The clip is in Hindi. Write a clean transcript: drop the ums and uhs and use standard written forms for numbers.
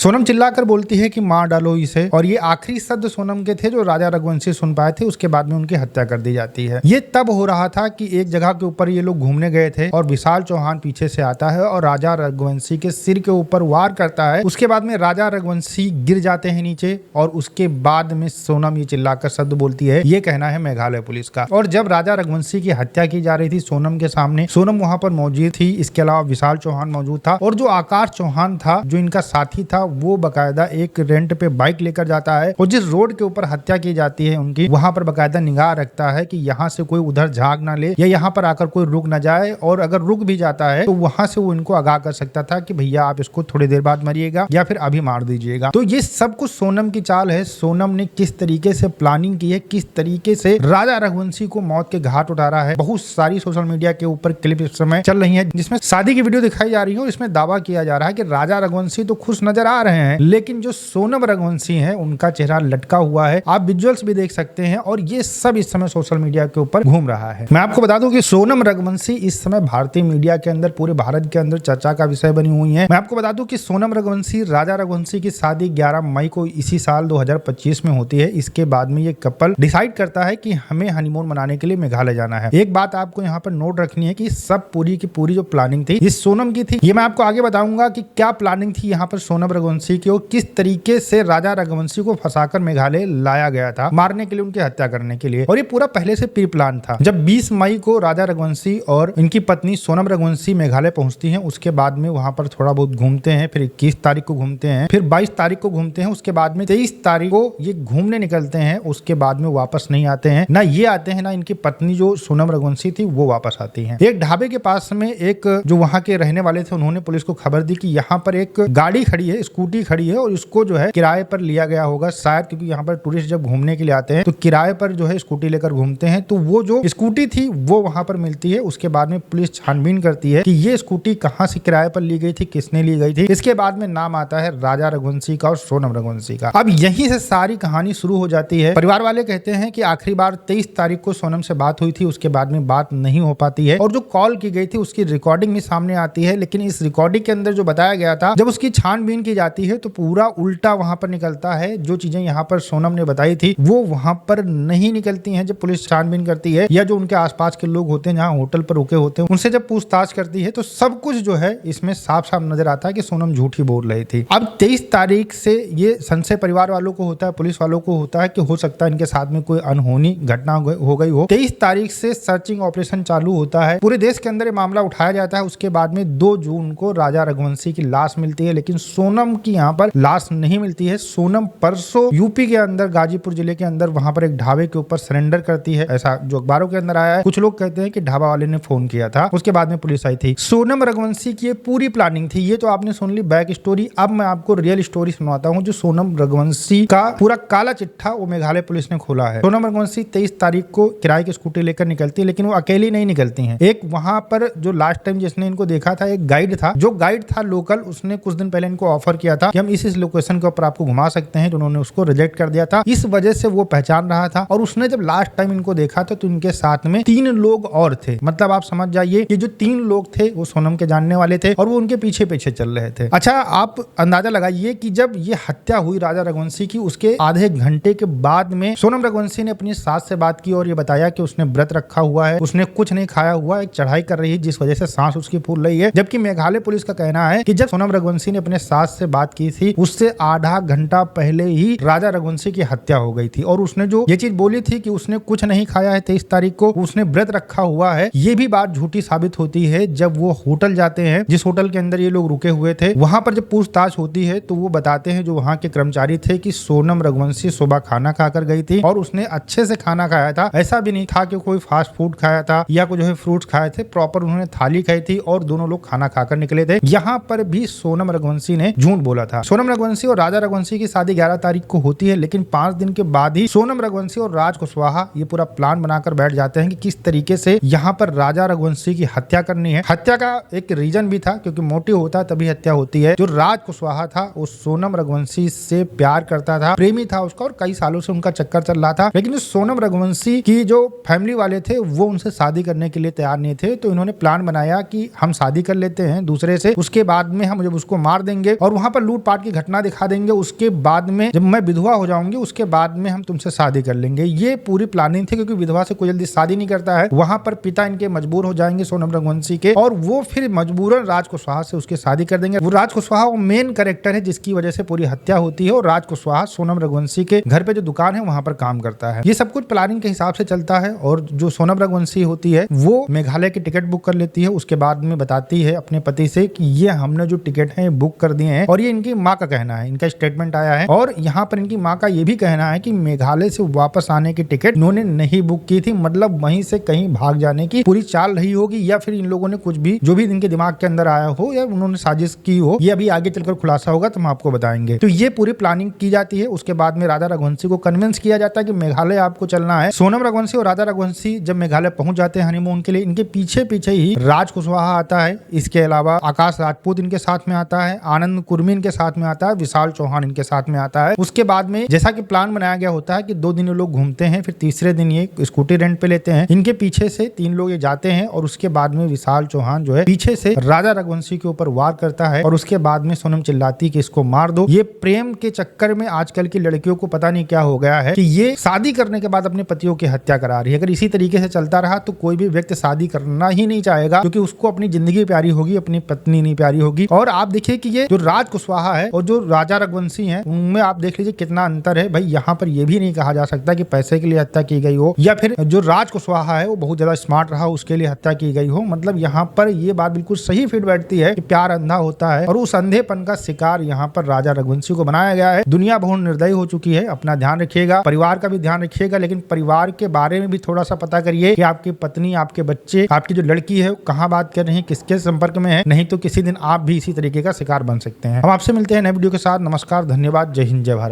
सोनम चिल्लाकर बोलती है कि मार डालो इसे, और ये आखिरी शब्द सोनम के थे जो राजा रघुवंशी सुन पाए थे। उसके बाद में उनकी हत्या कर दी जाती है। ये तब हो रहा था कि एक जगह के ऊपर ये लोग घूमने गए थे और विशाल चौहान पीछे से आता है और राजा रघुवंशी के सिर के ऊपर वार करता है। उसके बाद में राजा रघुवंशी गिर जाते हैं नीचे और उसके बाद में सोनम ये चिल्लाकर शब्द बोलती है। ये कहना है मेघालय पुलिस का। और जब राजा रघुवंशी की हत्या की जा रही थी सोनम के सामने, सोनम वहां पर मौजूद थी। इसके अलावा विशाल चौहान मौजूद था और जो आकाश चौहान था जो इनका साथी था वो बकायदा एक रेंट पे बाइक लेकर जाता है और जिस रोड के ऊपर हत्या की जाती है उनकी, वहां पर बकायदा निगाह रखता है कि यहाँ से कोई उधर झाग ना ले या यहाँ पर आकर कोई रुक ना जाए, और अगर रुक भी जाता है तो वहां से वो इनको आगाह कर सकता था कि भैया आप इसको थोड़ी देर बाद मरिएगा या फिर अभी मार दीजिएगा। तो ये सब कुछ सोनम की चाल है। सोनम ने किस तरीके से प्लानिंग की है, किस तरीके से राजा रघुवंशी को मौत के घाट उतारा है। बहुत सारी सोशल मीडिया के ऊपर क्लिप इस समय चल रही है जिसमें शादी की वीडियो दिखाई जा रही है और इसमें दावा किया जा रहा है कि राजा रघुवंशी तो खुश नजर आ रहे हैं, लेकिन जो सोनम रघुवंशी है उनका चेहरा लटका हुआ है। आप विजुअल्स भी देख सकते हैं और ये सब इस समय सोशल मीडिया के ऊपर घूम रहा है। मैं आपको बता दूं कि सोनम रघुवंशी इस समय भारतीय मीडिया के अंदर, पूरे भारत के अंदर चर्चा का विषय बनी हुई है। मैं आपको बता दूं कि सोनम रघुवंशी राजा रघुवंशी की शादी 11 मई को इसी साल 2025 में होती है। इसके बाद में ये कपल डिसाइड करता है कि हमें हनीमून मनाने के लिए मेघालय जाना है। एक बात आपको यहाँ पर नोट रखनी है कि सब पूरी की पूरी जो प्लानिंग थी ये सोनम की थी। ये मैं आपको आगे बताऊंगा कि क्या प्लानिंग थी यहाँ पर सोनम रघुवंशी की और किस तरीके से राजा रघुवंशी को फंसाकर मेघालय लाया गया था मारने के लिए, उनकी हत्या करने के लिए। और ये पूरा पहले से प्री प्लान था। जब 20 मई को राजा रघुवंशी और इनकी पत्नी सोनम रघुवंशी मेघालय पहुंचती हैं, उसके बाद में वहां पर थोड़ा बहुत घूमते हैं, फिर 21 तारीख को घूमते हैं, फिर 22 तारीख को घूमते हैं, उसके बाद में 23 तारीख को ये घूमने निकलते हैं। उसके बाद में वापस नहीं आते हैं, ना ये आते हैं ना इनकी पत्नी जो सोनम रघुवंशी थी वो वापस आती है। एक ढाबे के पास में एक जो वहां के रहने वाले थे उन्होंने पुलिस को खबर दी कि यहाँ पर एक गाड़ी खड़ी है, स्कूटी खड़ी है और इसको जो है किराए पर लिया गया होगा शायद, क्योंकि यहाँ पर टूरिस्ट जब घूमने के लिए आते हैं तो किराए पर जो है स्कूटी लेकर घूमते हैं। तो वो जो स्कूटी थी वो वहां पर मिलती है। उसके बाद में पुलिस छानबीन करती है कि ये स्कूटी कहाँ से किराए पर ली गई थी, किसने ली गई थी। इसके बाद में नाम आता है राजा रघुवंशी का और सोनम रघुवंशी का। अब यहीं से सारी कहानी शुरू हो जाती है। परिवार वाले कहते हैं कि आखिरी बार 23 तारीख को सोनम से बात हुई थी, उसके बाद में बात नहीं हो पाती है और जो कॉल की गई थी उसकी रिकॉर्डिंग भी सामने आती है। लेकिन इस रिकॉर्डिंग के अंदर जो बताया गया था, जब उसकी छानबीन की जाती है तो पूरा उल्टा वहां पर निकलता है। जो चीजें यहाँ पर सोनम ने बताई थी वो वहां पर नहीं निकलती हैं। जब पुलिस छानबीन करती है या जो उनके आसपास के लोग होते हैं जहाँ होटल पर रुके होते हैं उनसे जब पूछताछ करती है तो सब कुछ जो है इसमें साफ साफ नजर आता है कि सोनम झूठी बोल रही थी। अब 23 तारीख से ये संशय परिवार वालों को होता है, पुलिस वालों को होता है कि हो सकता है इनके साथ में कोई अनहोनी घटना हो गई हो। 23 तारीख से सर्चिंग ऑपरेशन चालू होता है, पूरे देश के अंदर ये मामला उठाया जाता है। उसके बाद में 2 जून को राजा रघुवंशी की लाश मिलती है, लेकिन सोनम की यहाँ पर लाश नहीं मिलती है। सोनम परसों यूपी के अंदर गाजीपुर जिले के अंदर वहां पर एक ढाबे के ऊपर सरेंडर करती है, ऐसा जो अखबारों के अंदर आया है। कुछ लोग कहते हैं कि ढाबा वाले ने फोन किया था, उसके बाद में पुलिस आई थी। सोनम रघुवंशी की पूरी प्लानिंग थी। ये तो आपने सुन ली बैक स्टोरी। अब मैं आपको रियल स्टोरी सुनाता हूँ जो सोनम रघुवंशी का पूरा काला चिट्ठा वो मेघालय पुलिस ने खोला है। सोनम रघुवंशी 23 तारीख को किराए की स्कूटी लेकर निकलती है, लेकिन वो अकेली नहीं निकलती है। एक वहां पर जो लास्ट टाइम जिसने इनको देखा था एक गाइड था, जो गाइड था लोकल, उसने कुछ दिन पहले इनको ऑफर किया था कि हम इस लोकेशन के ऊपर आपको घुमा सकते हैं, तो उन्होंने उसको रिजेक्ट कर दिया था। इस वजह से वो पहचान रहा था और उसने जब लास्ट टाइम इनको देखा था तो इनके साथ में 3 लोग और थे। मतलब आप समझ जाइए कि जो 3 लोग थे वो सोनम के जानने वाले थे और वो उनके पीछे पीछे चल रहे थे। अच्छा, आप अंदाजा लगाइए कि जब ये हत्या हुई राजा रघुवंशी की, उसके आधे घंटे के बाद में सोनम रघुवंशी ने अपनी सास से बात की और ये बताया कि उसने व्रत रखा हुआ है, उसने कुछ नहीं खाया हुआ, एक चढ़ाई कर रही है जिस वजह से सांस उसकी फूल रही है। जबकि मेघालय पुलिस का कहना है कि जब सोनम रघुवंशी ने अपने सास से बात की थी उससे आधा घंटा पहले ही राजा रघुवंशी की हत्या हो गई थी और उसने जो ये चीज बोली थी कि उसने कुछ नहीं खाया है 23 तारीख को, उसने व्रत रखा हुआ है, ये भी बात झूठी साबित होती है। जब वो होटल जाते हैं, जिस होटल के अंदर ये लोग रुके हुए थे, वहां पर जब पूछताछ होती है तो वो बताते हैं जो वहां के कर्मचारी थे कि सोनम रघुवंशी सुबह खाना खाकर गई थी और उसने अच्छे से खाना खाया था। ऐसा भी नहीं था कि कोई फास्ट फूड खाया था या कुछ जो है फ्रूट्स खाए थे, प्रॉपर उन्होंने थाली खाई थी और दोनों लोग खाना खाकर निकले थे। यहाँ पर भी सोनम रघुवंशी ने झूठ बोला था। सोनम रघुवंशी और राजा रघुवंशी की शादी 11 तारीख को होती है, लेकिन 5 दिन के बाद ही सोनम रघुवंशी और राज कुशवाहा ये पूरा प्लान बनाकर बैठ जाते हैं कि किस तरीके से यहाँ पर राजा रघुवंशी की हत्या करनी है। हत्या का एक रीजन भी था क्योंकि मोटिव होता तभी हत्या होती है। जो राज कुशवाहा था वो सोनम रघुवंशी से प्यार करता था, प्रेमी था उसका और कई सालों से उनका चक्कर चल रहा था। लेकिन सोनम रघुवंशी की जो फैमिली वाले थे वो उनसे शादी करने के लिए तैयार नहीं थे, तो इन्होंने प्लान बनाया कि हम शादी कर लेते हैं दूसरे से, उसके बाद में हम जब उसको मार देंगे और वहां वहां पर लूटपाट की घटना दिखा देंगे, उसके बाद में जब मैं विधवा हो जाऊंगी उसके बाद में हम तुमसे शादी कर लेंगे। ये पूरी प्लानिंग थी, क्योंकि विधवा से कोई जल्दी शादी नहीं करता है। वहां पर पिता इनके मजबूर हो जाएंगे सोनम रघुवंशी के, और वो फिर मजबूरन राज कुशवाहा से उसकी शादी कर देंगे। वो राज कुशवाहा वो मेन कैरेक्टर है जिसकी वजह से पूरी हत्या होती है, और राज कुशवाहा सोनम रघुवंशी के घर पे जो दुकान है वहां पर काम करता है। ये सब कुछ प्लानिंग के हिसाब से चलता है। और जो सोनम रघुवंशी होती है वो मेघालय की टिकट बुक कर लेती है। उसके बाद में बताती है अपने पति से कि ये हमने जो टिकट है बुक कर दिए हैं, और ये इनकी माँ का कहना है, इनका स्टेटमेंट आया है। और यहाँ पर इनकी माँ का ये भी कहना है कि मेघालय से वापस आने की टिकट इन्होंने नहीं बुक की थी, मतलब वहीं से कहीं भाग जाने की पूरी चाल रही होगी, या फिर इन लोगों ने कुछ भी जो भी इनके दिमाग के अंदर आया हो या उन्होंने साजिश की हो, ये अभी आगे चलकर खुलासा होगा तो हम आपको बताएंगे। तो ये पूरी प्लानिंग की जाती है। उसके बाद में राजा रघुवंशी को कन्विंस किया जाता है कि मेघालय आपको चलना है। सोनम रघुवंशी और राजा रघुवंशी जब मेघालय पहुंच जाते हैं हनीमून के लिए, इनके पीछे पीछे ही राज कुशवाहा आता है। इसके अलावा आकाश राजपूत इनके साथ में आता है, आनंद कुर्मी इनके साथ में आता है, विशाल चौहान इनके साथ में आता है। उसके बाद में जैसा कि प्लान बनाया गया होता है कि 2 दिन ये लोग घूमते हैं, फिर तीसरे दिन ये स्कूटी रेंट पे लेते हैं। इनके पीछे से 3 लोग ये जाते हैं, और उसके बाद में विशाल चौहान जो है पीछे से राजा रघुवंशी के ऊपर वार करता है, और उसके बाद में सोनम चिल्लाती कि इसको मार दो। ये प्रेम के चक्कर में आजकल की लड़कियों को पता नहीं क्या हो गया है कि ये शादी करने के बाद अपने पतियों की हत्या करा रही है। अगर इसी तरीके से चलता रहा तो कोई भी व्यक्ति शादी करना ही नहीं चाहेगा, क्योंकि उसको अपनी जिंदगी प्यारी होगी, अपनी पत्नी नहीं प्यारी होगी। और आप देखिए कि ये जो राज कुशवाहा है और जो राजा रघुवंशी है उनमें आप देख लीजिए कितना अंतर है। भाई यहाँ पर यह भी नहीं कहा जा सकता कि पैसे के लिए हत्या की गई हो, या फिर जो राज कुशवाहा है वो बहुत ज्यादा स्मार्ट रहा उसके लिए हत्या की गई हो। मतलब यहाँ पर ये बात बिल्कुल सही फिट बैठती है कि प्यार अंधा होता है, और उस अंधेपन का शिकार यहाँ पर राजा रघुवंशी को बनाया गया है। दुनिया बहुत निर्दयी हो चुकी है। अपना ध्यान रखिएगा, परिवार का भी ध्यान रखिएगा, लेकिन परिवार के बारे में भी थोड़ा सा पता करिए कि आपकी पत्नी, आपके बच्चे, आपकी जो लड़की है कहाँ बात कर रही है, किसके संपर्क में है, नहीं तो किसी दिन आप भी इसी तरीके का शिकार बन सकते हैं। हम आपसे मिलते हैं नए वीडियो के साथ। नमस्कार, धन्यवाद, जय हिंद, जय भारत।